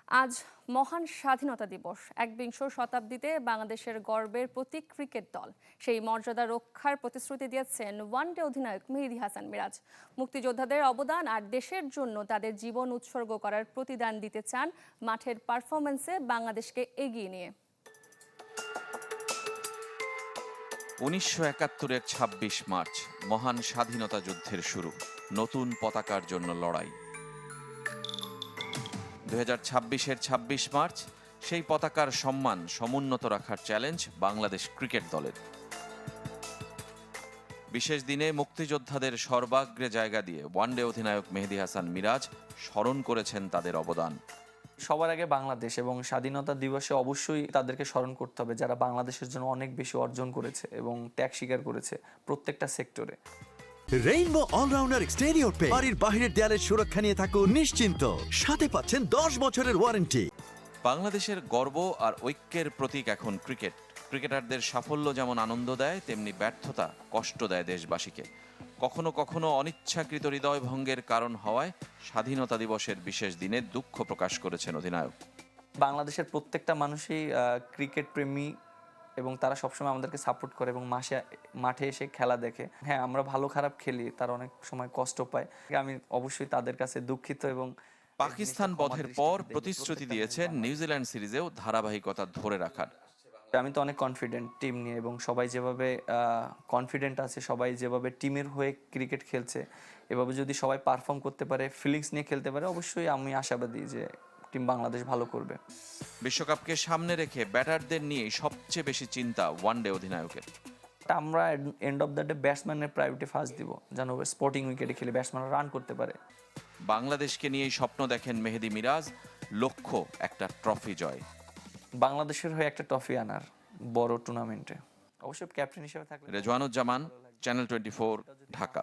আজ মহান স্বাধীনতা দিবস। একবিংশ শতাব্দীতে বাংলাদেশের গর্বের প্রতীক ক্রিকেট দল সেই মর্যাদা রক্ষার প্রতিশ্রুতি দিয়েছেন ওয়ানডে অধিনায়ক মেহেদী হাসান মিরাজ। মুক্তিযোদ্ধাদের অবদান আর দেশের জন্য তাদের জীবন উৎসর্গ করার প্রতিদান দিতে চান মাঠের পারফরম্যান্সে বাংলাদেশকে এগিয়ে নিয়ে। 1971-এর ২৬ মার্চ মহান স্বাধীনতা যুদ্ধের শুরু, নতুন পতাকার জন্য লড়াই। 2026-এর ২৬ মার্চ সেই পতাকার সম্মান সমুন্নত রাখার চ্যালেঞ্জ বাংলাদেশ ক্রিকেট দলের। বিশেষ দিনে মুক্তিযোদ্ধাদের সর্বাগ্রে জায়গা দিয়ে ওয়ানডে অধিনায়ক মেহেদী হাসান মিরাজ স্মরণ করেছেন তাদের অবদান। সবার আগে বাংলাদেশ এবং স্বাধীনতা দিবসে অবশ্যই তাদেরকে স্মরণ করতে হবে যারা বাংলাদেশের জন্য অনেক বেশি অর্জন করেছে এবং ত্যাগ স্বীকার করেছে প্রত্যেকটা সেক্টরে। রেইনবো অলরাউন্ডার এক্সটেরিয়র পেইন্ট বাড়ির বাহিরের দেয়ালের সুরক্ষা নিয়ে থাকুন নিশ্চিন্ত, সাথে পাচ্ছেন 10 বছরের ওয়ারেন্টি। বাংলাদেশের গর্ব আর ঐক্যের প্রতীক এখন ক্রিকেট। ক্রিকেটারদের সাফল্য যেমন আনন্দ দেয়, তেমনি ব্যর্থতা কষ্ট দেয় দেশবাসীকে। কখনো কখনো অনিচ্ছাকৃত হৃদয় ভঙ্গের কারণ হওয়ায় স্বাধীনতা দিবসের বিশেষ দিনে দুঃখ প্রকাশ করেছেন অধিনায়ক। বাংলাদেশের প্রত্যেকটা মানুষই ক্রিকেট প্রেমী এবং তারা সবসময় আমাদেরকে সাপোর্ট করে এবং মাঠে এসে খেলা দেখে। হ্যাঁ, আমরা ভালো খারাপ খেলি, তারা অনেক সময় কষ্ট পায়। আমি অবশ্যই তাদের কাছে দুঃখিত এবং পাকিস্তান বধের পর প্রতিশ্রুতি দিয়েছেন নিউজিল্যান্ড সিরিজেও ধারাবাহিকতা ধরে রাখার। আমি তো অনেক কনফিডেন্ট টিম নিয়ে এবং সবাই যেভাবে কনফিডেন্ট আছে, সবাই যেভাবে টিমের হয়ে ক্রিকেট খেলছে, এভাবে যদি সবাই পারফর্ম করতে পারে, ফিলিংস নিয়ে খেলতে পারে, অবশ্যই আমি আশাবাদী যে টিম বাংলাদেশ ভালো করবে। বিশ্বকাপকে সামনে রেখে ব্যাটারদের নিয়েই সবচেয়ে বেশি চিন্তা ওয়ানডে অধিনায়কের। আমরা এন্ড অফ দ্য ডে ব্যাটসম্যানের প্রায়োরিটি ফার্স্ট দিব, যেন স্পোর্টিং উইকেটে খেলে ব্যাটসম্যানরা রান করতে পারে। বাংলাদেশকে নিয়েই স্বপ্ন দেখেন মেহেদী মিরাজ, লক্ষ্য একটা ট্রফি জয়। বাংলাদেশের হয়ে একটা ট্রফি আনার বড় টুর্নামেন্টে অবশ্যই ক্যাপ্টেন হিসেবে থাকলে। রেজওয়ানুজ্জামান, চ্যানেল 24, ঢাকা।